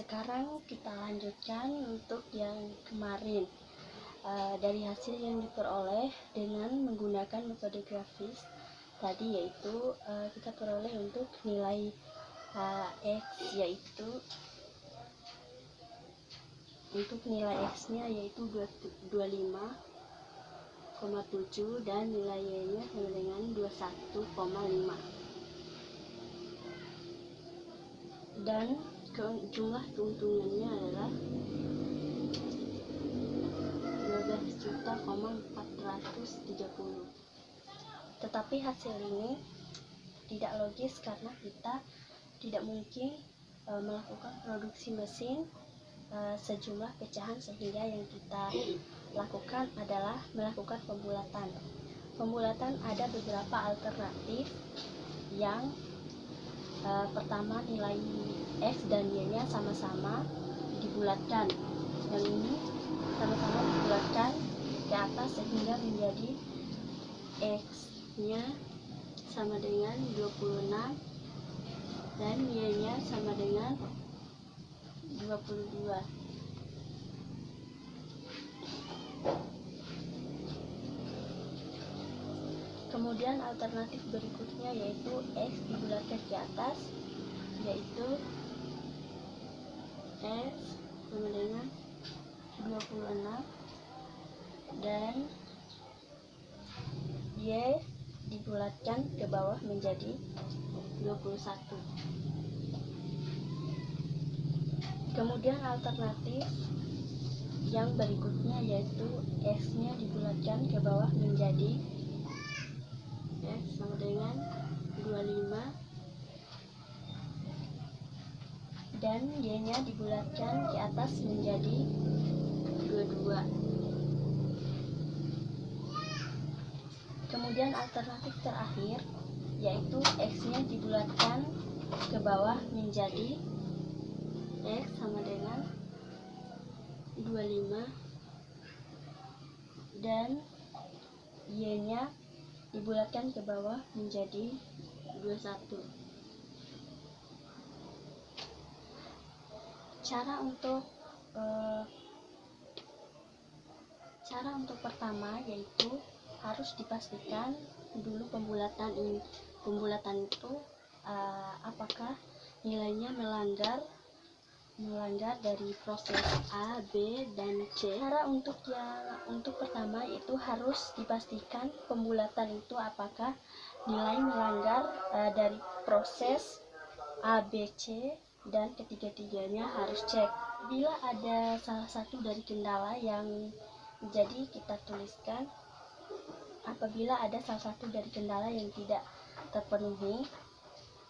Sekarang kita lanjutkan untuk yang kemarin. Dari hasil yang diperoleh dengan menggunakan metode grafis tadi, yaitu kita peroleh untuk nilai X, yaitu untuk nilai X nya yaitu 25,7 dan nilai Y nya sama dengan 21,5, dan jumlah keuntungannya adalah 12.430. Tetapi hasil ini tidak logis karena kita tidak mungkin melakukan produksi mesin sejumlah pecahan, sehingga yang kita lakukan adalah melakukan pembulatan. Pembulatan ada beberapa alternatif. Yang pertama, nilai X dan Y nya sama-sama dibulatkan. Yang ini sama-sama dibulatkan ke atas sehingga menjadi X nya sama dengan 26 dan Y nya sama dengan 22. Kemudian alternatif berikutnya yaitu X dibulatkan ke atas, yaitu X sama dengan 26 dan Y dibulatkan ke bawah menjadi 21. Kemudian alternatif yang berikutnya yaitu X nya dibulatkan ke bawah menjadi X sama dengan 25 dan Y nya dibulatkan ke atas menjadi 22. Kemudian alternatif terakhir yaitu X nya dibulatkan ke bawah menjadi X sama dengan 25 dan Y nya dibulatkan ke bawah menjadi 21. Cara untuk pertama yaitu harus dipastikan dulu pembulatan itu apakah nilainya melanggar dari proses A, B, dan C. Cara untuk pertama itu harus dipastikan pembulatan itu apakah nilai melanggar dari proses A, B, C, dan ketiga-tiganya harus cek. Bila ada salah satu dari kendala yang jadi kita tuliskan, apabila ada salah satu dari kendala yang tidak terpenuhi,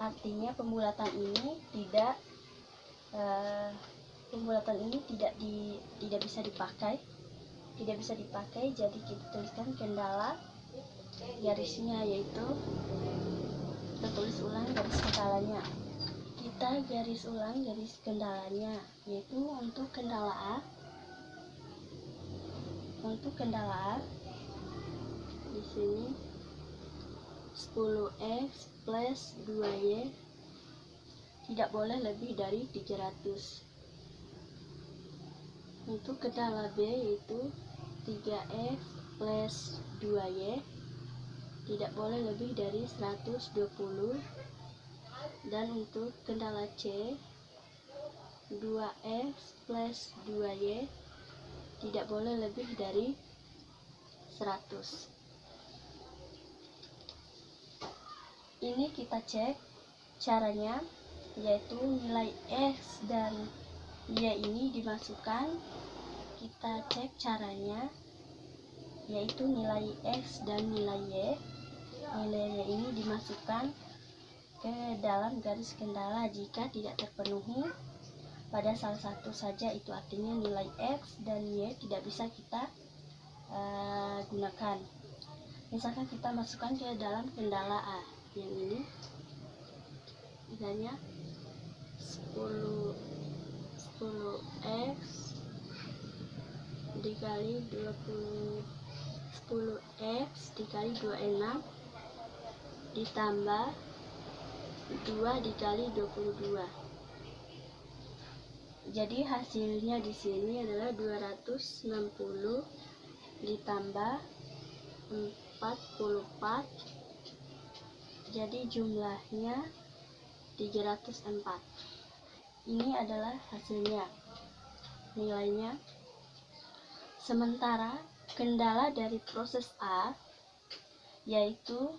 artinya pembulatan ini tidak bisa dipakai. Jadi kita tuliskan kendala, garisnya yaitu kita tulis ulang garis kendalanya. Kita garis ulang garis kendalanya, yaitu untuk kendala A di sini 10X plus 2Y tidak boleh lebih dari 300. Untuk kendala B yaitu 3X plus 2Y tidak boleh lebih dari 120. Dan untuk kendala C 2X plus 2Y tidak boleh lebih dari 100. Ini kita cek caranya, yaitu nilai X dan Y ini dimasukkan. Kita cek caranya, yaitu nilai X dan nilai Y ini dimasukkan ke dalam garis kendala. Jika tidak terpenuhi pada salah satu saja, itu artinya nilai X dan Y tidak bisa kita gunakan. Misalkan kita masukkan ke dalam kendala A yang ini, misalnya 10X dikali 10X dikali 26 ditambah 2 dikali 22 Jadi hasilnya di sini adalah 260 ditambah 44, jadi jumlahnya 304. Ini adalah hasilnya, nilainya. Sementara kendala dari proses A yaitu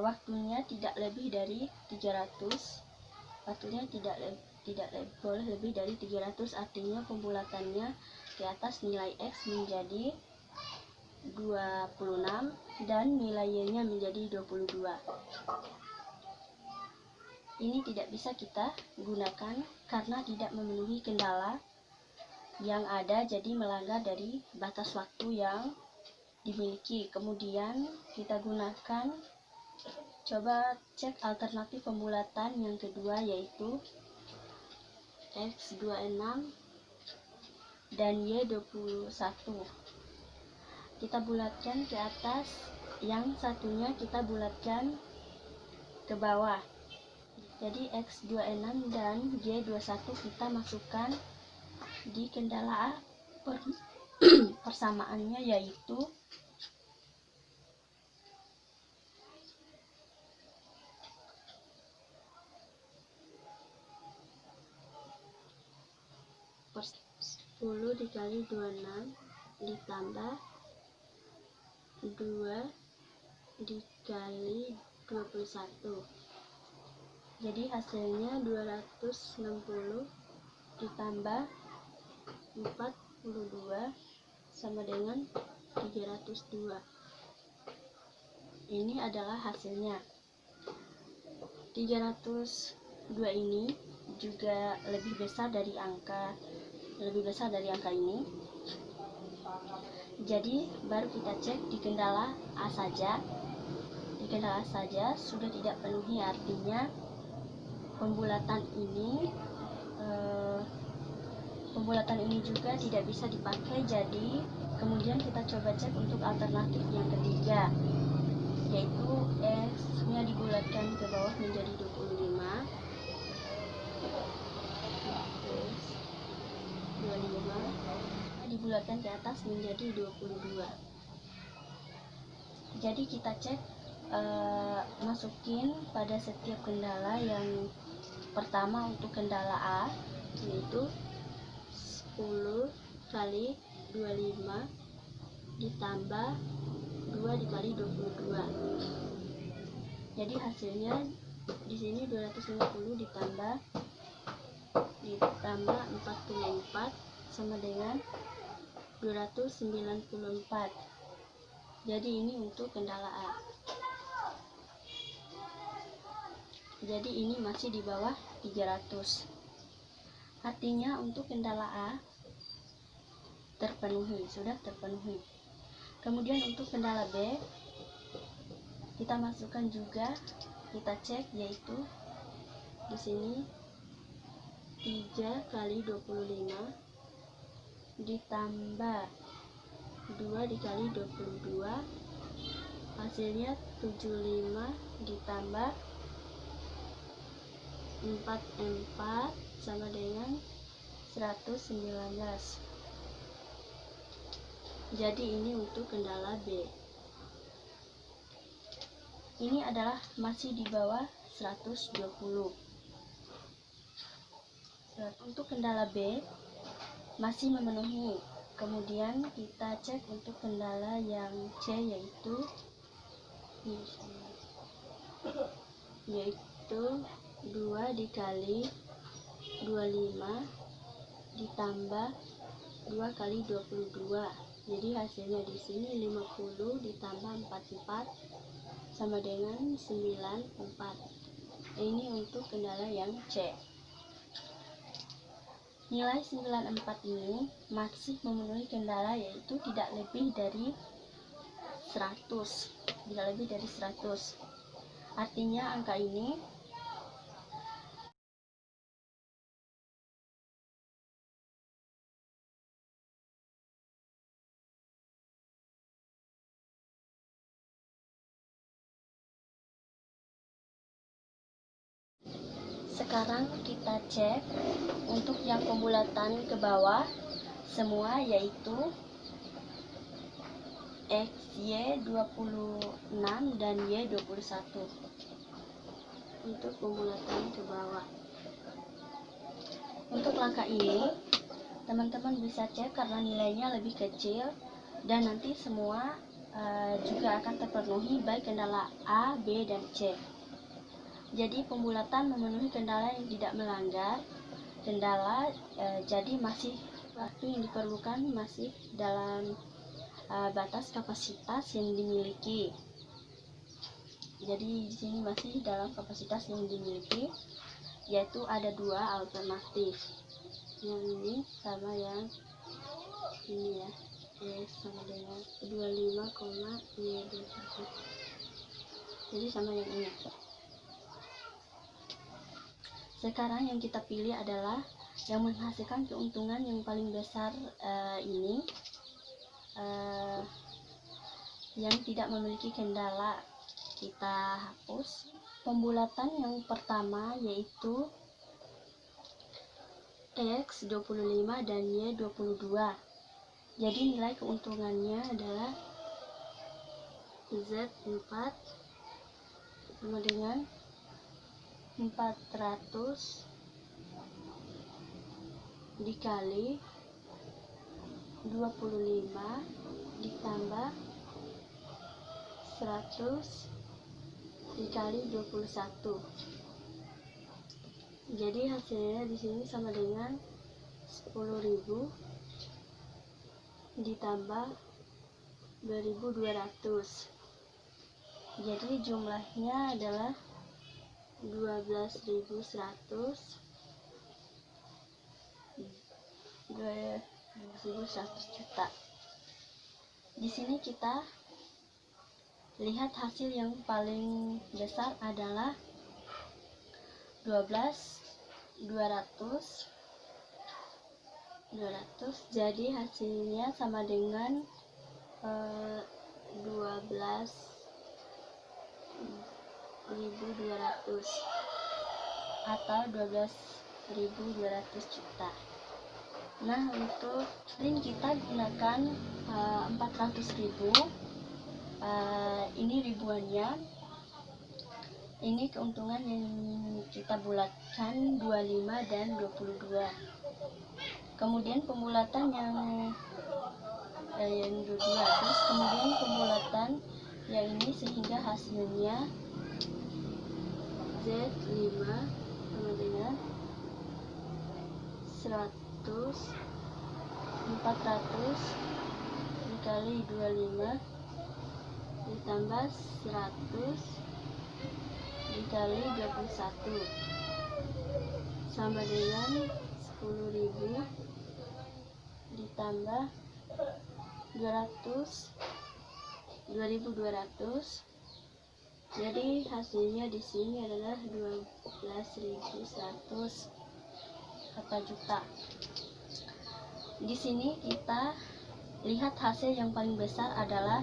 waktunya tidak lebih dari 300, waktunya tidak boleh lebih dari 300, artinya pembulatannya di atas nilai X menjadi 26 dan nilai Y-nya menjadi 22. Ini tidak bisa kita gunakan karena tidak memenuhi kendala yang ada, jadi melanggar dari batas waktu yang dimiliki. Kemudian kita gunakan, coba cek alternatif pembulatan yang kedua yaitu X26 dan Y21. Kita bulatkan ke atas, yang satunya kita bulatkan ke bawah. Jadi X26 dan Y21 kita masukkan di kendala A. Persamaannya yaitu per 10 dikali 26 ditambah 2 dikali 21. Jadi hasilnya 260 ditambah 42 sama dengan 302. Ini adalah hasilnya. 302 ini juga lebih besar dari angka ini. Jadi baru kita cek di kendala A saja. Di kendala A saja sudah tidak penuhi, artinya pembulatan ini juga tidak bisa dipakai. Jadi kemudian kita coba cek untuk alternatif yang ketiga, yaitu X-nya dibulatkan ke bawah menjadi 25, dibulatkan ke atas menjadi 22. Jadi kita cek, masukin pada setiap kendala. Yang pertama untuk kendala A yaitu 10 kali 25 ditambah 2 dikali 22. Jadi hasilnya di sini 250 ditambah 44 sama dengan 294. Jadi ini untuk kendala A. Jadi ini masih di bawah 300. Artinya untuk kendala A terpenuhi, sudah terpenuhi. Kemudian untuk kendala B kita masukkan juga, kita cek, yaitu di sini 3 kali 25 ditambah 2 dikali 22, hasilnya 75 ditambah 44 sama dengan 119. Jadi ini untuk kendala B. Ini adalah masih di bawah 120. Untuk kendala B masih memenuhi. Kemudian kita cek untuk kendala yang C, yaitu 2 dikali 25 ditambah 2 kali 22. Jadi hasilnya di sini 50 ditambah 44 sama dengan 94. Ini untuk kendala yang C. Nilai 94 ini masih memenuhi kendala, yaitu tidak lebih dari 100. Artinya angka ini Sekarang kita cek untuk yang pembulatan ke bawah semua, yaitu X, Y 26 dan Y 21 untuk pembulatan ke bawah. Untuk langkah ini teman-teman bisa cek karena nilainya lebih kecil, dan nanti semua juga akan terpenuhi baik kendala A, B, dan C. Jadi pembulatan memenuhi kendala yang tidak melanggar kendala, jadi masih waktu yang diperlukan masih dalam batas kapasitas yang dimiliki. Jadi di sini masih dalam kapasitas yang dimiliki, yaitu ada dua alternatif, yang ini sama yang ini ya, sama dengan 25,Y21, jadi sama yang ini. Sekarang yang kita pilih adalah yang menghasilkan keuntungan yang paling besar, ini yang tidak memiliki kendala. Kita hapus. Pembulatan yang pertama yaitu X 25 dan Y 22. Jadi nilai keuntungannya adalah Z4 sama dengan 400 dikali 25 ditambah 100 dikali 21. Jadi hasilnya di sini sama dengan 10.000 ditambah 2.200. Jadi jumlahnya adalah 12.100 juta. Di sini kita lihat hasil yang paling besar adalah 12.200. Jadi hasilnya sama dengan 12.200 atau 12.200 juta. Nah, untuk link kita gunakan 400.000. Ini ribuannya. Ini keuntungan yang kita bulatkan 25 dan 22. Kemudian pembulatan yang 22, terus kemudian pembulatan yang ini sehingga hasilnya Z5 sama dengan 400 dikali 25 ditambah 100 dikali 21 sama dengan 10.000 ditambah 2.200. Jadi hasilnya di sini adalah 12.100 juta. Di sini kita lihat hasil yang paling besar adalah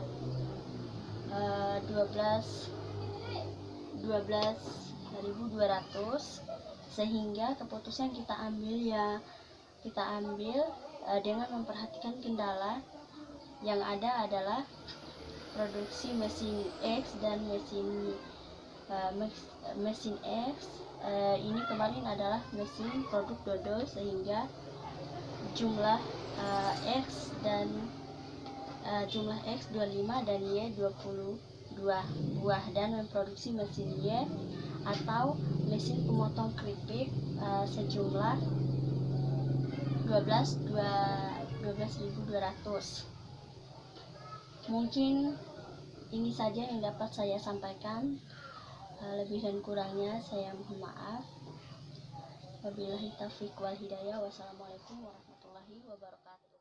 12.200, sehingga keputusan kita ambil dengan memperhatikan kendala yang ada adalah produksi mesin X dan mesin X. Ini kemarin adalah mesin produk dodol, sehingga jumlah X 25 dan Y 22 buah, dan memproduksi mesin Y atau mesin pemotong keripik sejumlah 12.200. Mungkin ini saja yang dapat saya sampaikan. Lebih dan kurangnya saya mohon maaf. Wabillahi taufiq wal hidayah. Wassalamualaikum warahmatullahi wabarakatuh.